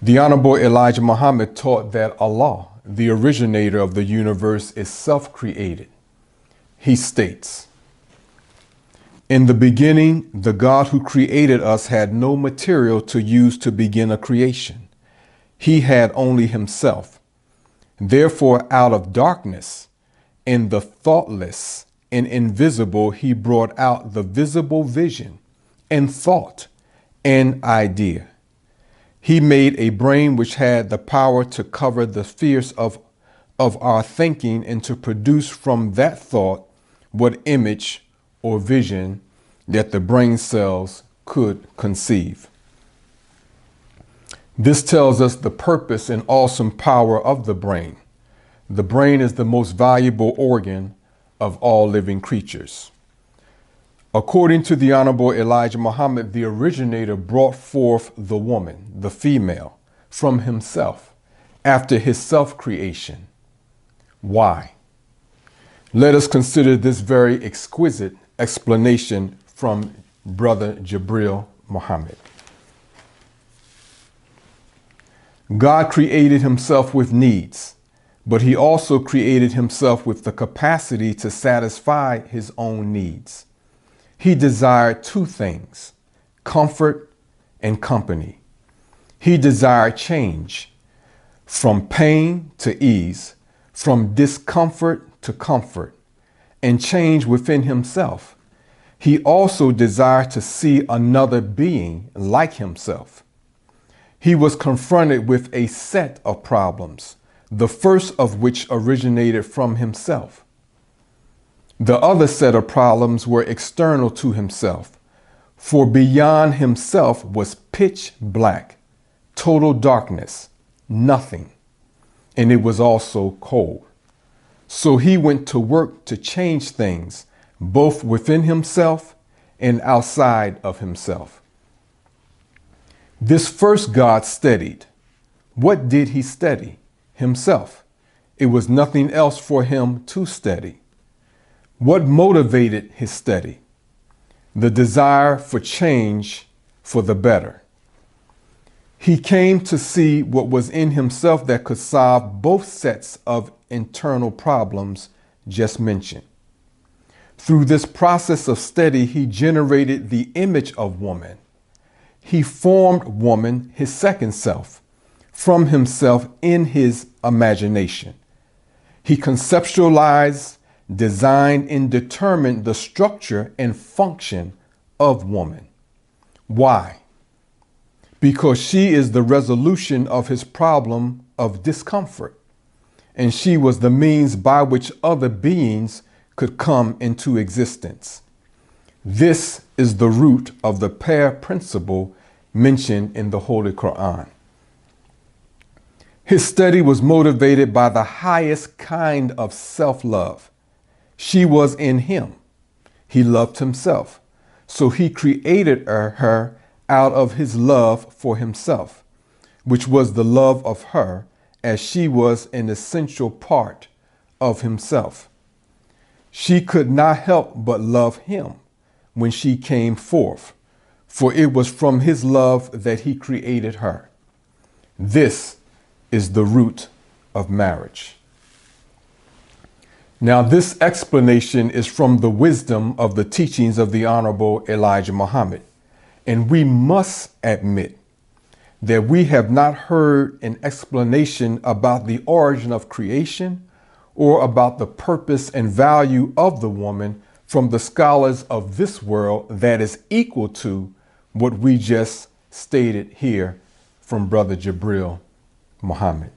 The Honorable Elijah Muhammad taught that Allah, the originator of the universe, is self-created. He states, "In the beginning, the God who created us had no material to use to begin a creation. He had only himself. Therefore, out of darkness, in the thoughtless and invisible, he brought out the visible vision and thought and idea. He made a brain which had the power to cover the spheres of our thinking and to produce from that thought what image or vision that the brain cells could conceive." This tells us the purpose and awesome power of the brain. The brain is the most valuable organ of all living creatures. According to the Honorable Elijah Muhammad, the originator brought forth the woman, the female, from himself after his self-creation. Why? Let us consider this very exquisite explanation from Brother Jibril Muhammad. God created himself with needs, but he also created himself with the capacity to satisfy his own needs. He desired two things, comfort and company. He desired change, from pain to ease, from discomfort to comfort, and change within himself. He also desired to see another being like himself. He was confronted with a set of problems, the first of which originated from himself. The other set of problems were external to himself, for beyond himself was pitch black, total darkness, nothing, and it was also cold. So he went to work to change things, both within himself and outside of himself. This first God studied. What did he study? Himself. It was nothing else for him to study. What motivated his study? The desire for change for the better. He came to see what was in himself that could solve both sets of internal problems just mentioned. Through this process of study, he generated the image of woman. He formed woman, his second self, from himself in his imagination. He conceptualized, designed, and determined the structure and function of woman. Why? Because she is the resolution of his problem of discomfort, and she was the means by which other beings could come into existence. This is the root of the pair principle mentioned in the Holy Quran. His study was motivated by the highest kind of self-love. She was in him. He loved himself. So he created her out of his love for himself, which was the love of her, as she was an essential part of himself. She could not help but love him when she came forth, for it was from his love that he created her. This is the root of marriage. Now, this explanation is from the wisdom of the teachings of the Honorable Elijah Muhammad, and we must admit that we have not heard an explanation about the origin of creation or about the purpose and value of the woman from the scholars of this world that is equal to what we just stated here from Brother Jibril Muhammad.